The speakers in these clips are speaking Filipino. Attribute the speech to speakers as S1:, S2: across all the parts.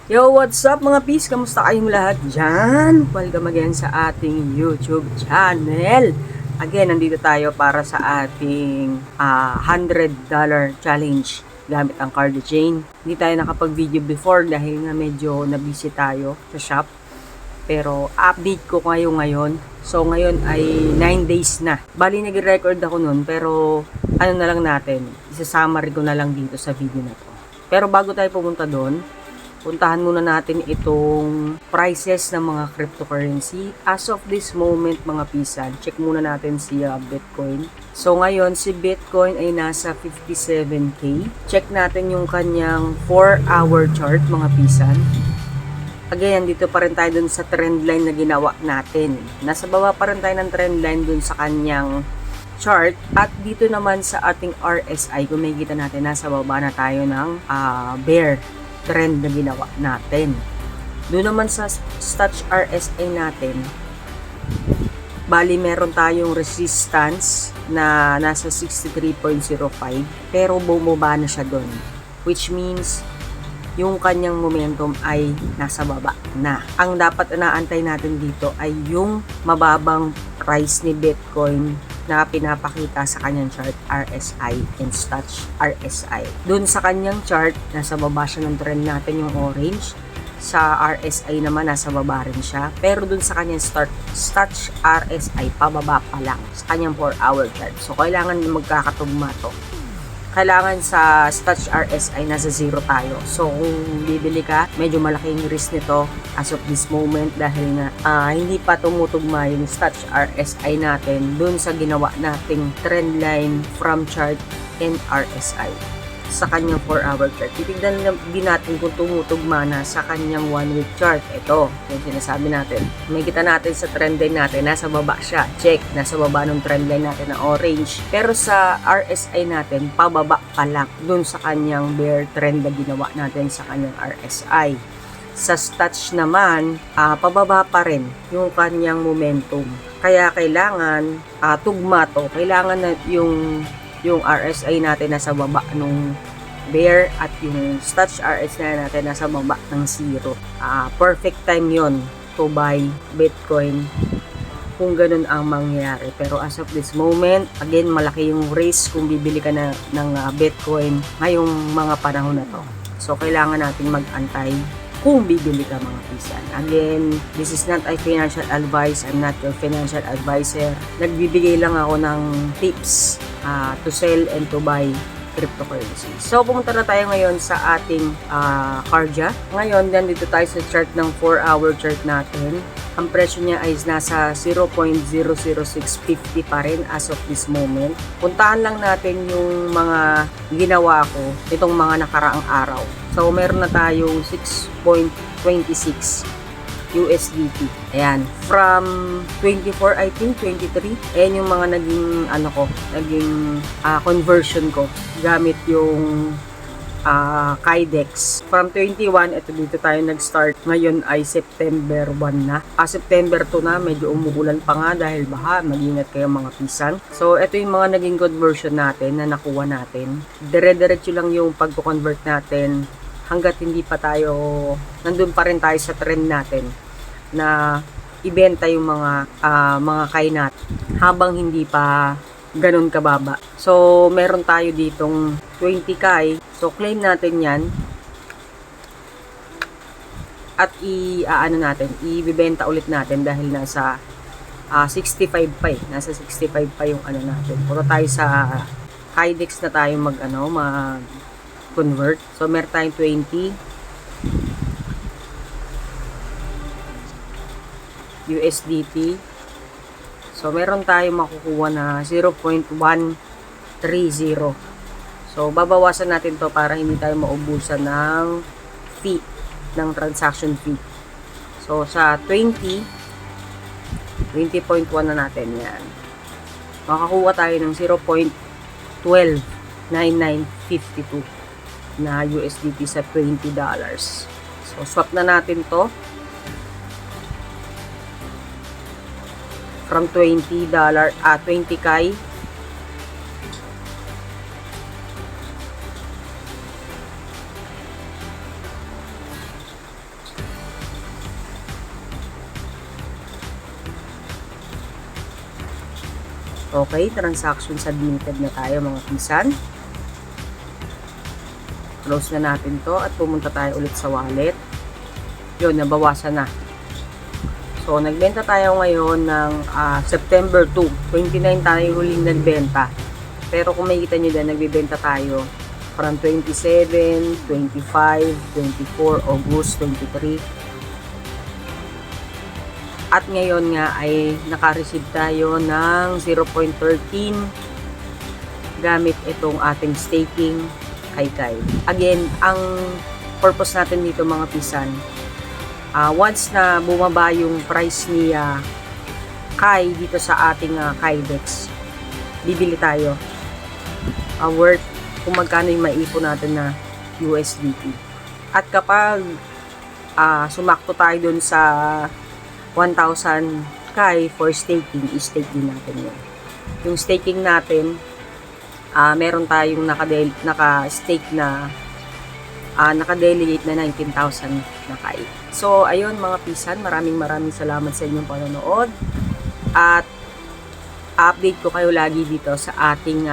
S1: Yo, what's up mga peace? Kamusta kayong lahat dyan? Welcome again sa ating YouTube channel. Again, nandito tayo para sa ating $100 challenge gamit ang Cardi Chain. Hindi tayo nakapag-video before dahil nga medyo na-busy tayo sa shop. Pero update ko kayo ngayon. So ngayon ay 9 days na. Bali nag-record ako nun pero ano na lang natin, isa-summary ko na lang dito sa video na to. Pero bago tayo pumunta doon, puntahan muna natin itong prices ng mga cryptocurrency. As of this moment mga pisan, check muna natin si Bitcoin. So ngayon si Bitcoin ay nasa 57k. Check natin yung kanyang 4-hour chart mga pisan. Again, dito pa rin tayo dun sa trend line na ginawa natin. Nasa baba pa rin tayo ng trend line dun sa kanyang chart. At dito naman sa ating RSI, kung makikita natin, nasa baba na tayo ng bear trend na ginawa natin. Doon naman sa Stutch RSI natin, bali meron tayong resistance na nasa 63.05 pero bumaba na siya doon. Which means, yung kanyang momentum ay nasa baba na. Ang dapat inaantay natin dito ay yung mababang price ni Bitcoin na pinapakita sa kanyang chart RSI and Stutch RSI. Doon sa kanyang chart, nasa baba siya ng trend natin yung orange. Sa RSI naman, nasa baba rin siya. Pero doon sa kanyang Stutch RSI, pababa pa lang sa kanyang 4-hour chart. So, kailangan magkakatugma to. Kailangan sa Stutch RSI nasa 0 tayo. So, kung bibili ka, medyo malaking risk nito as of this moment dahil nga hindi pa tumutugma yung Stutch RSI natin dun sa ginawa nating trend line from chart and RSI sa kanyang 4-hour chart. Titignan din natin kung tumutugma na sa kanyang 1-week chart. Ito, yung sinasabi natin. May kita natin sa trend line natin, nasa baba siya. Check, nasa baba ng trend line natin na orange. Pero sa RSI natin, pababa pa lang dun sa kanyang bear trend na ginawa natin sa kanyang RSI. Sa Stutch naman, pababa pa rin yung kanyang momentum. Kaya kailangan tugma to. Kailangan na yung RSI natin nasa baba nung bear at yung Stutch RSI natin nasa baba ng 0. Perfect time yon to buy Bitcoin kung ganun ang mangyayari. Pero as of this moment, again, malaki yung risk kung bibili ka na ng Bitcoin ngayong mga panahon na to. So, kailangan natin mag-antay kung bibili ka mga pisan. Again, this is not a financial advice. I'm not your financial advisor. Nagbibigay lang ako ng tips to sell and to buy cryptocurrency. So, pumunta na tayo ngayon sa ating Cardia. Ngayon, nandito tayo sa chart ng 4-hour chart natin. Ang presyo niya ay nasa 0.00650 pa rin as of this moment. Puntahan lang natin yung mga ginawa ko itong mga nakaraang araw. So, meron na tayong 6.26 USDT. Ayan. From 24, I think, 23. Ayan yung mga naging conversion ko gamit yung Kydex. From 21, ito dito tayo nag-start. Ngayon ay September 1 na. September 2 na, medyo umuulan pa nga dahil baha. Mag-ingat kayo mga pisan. So, ito yung mga naging conversion natin na nakuha natin. Dire-diretso lang yung pagko-convert natin hanggat hindi pa tayo, nandun pa rin tayo sa trend natin na ibenta yung mga kainat habang hindi pa ganun kababa. So, meron tayo ditong 20k. So, claim natin yan at ibibenta ulit natin dahil nasa 65 pa eh. Nasa 65 pa yung natin. Puro tayo sa Kydex na tayo mag-convert. So, meron tayong 20 USDT. So, meron tayong makukuha na 0.130. So, babawasan natin to para hindi tayo maubusan ng fee, ng transaction fee. So, sa 20.1 na natin yan. Makakuha tayo ng 0.129952 na USDT sa $20. So, swap na natin to. From $20, 20k Okay, transaction submitted na tayo mga pisan. Close na natin to at pumunta tayo ulit sa wallet. Yun, nabawasan na. So, nagbenta tayo ngayon ng September 2. 29 tayo huling nagbenta. Pero kung makikita nyo dyan, nagbibenta tayo from 27, 25, 24, August 23. At ngayon nga ay naka-receive tayo ng 0.13 gamit itong ating staking Kai. Again, ang purpose natin dito mga pisan, once na bumaba yung price ni Kai dito sa ating Kaidex, bibili tayo worth kung magkano yung maipon natin na USDT. At kapag sumakto tayo dun sa 1,000 Kai for staking, i-stake din natin yun. Yung staking natin, meron tayong naka-stake na naka-delegate na 19,000 na Kai. So, ayun mga pisan, maraming salamat sa inyong panonood. At update ko kayo lagi dito sa ating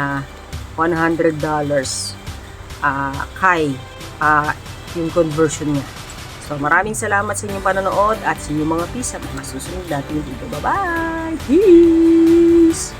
S1: $100 Kai, yung conversion niya. So, maraming salamat sa inyong panonood at sa inyong mga pisan, mga susunod natin dito. Bye-bye! Peace!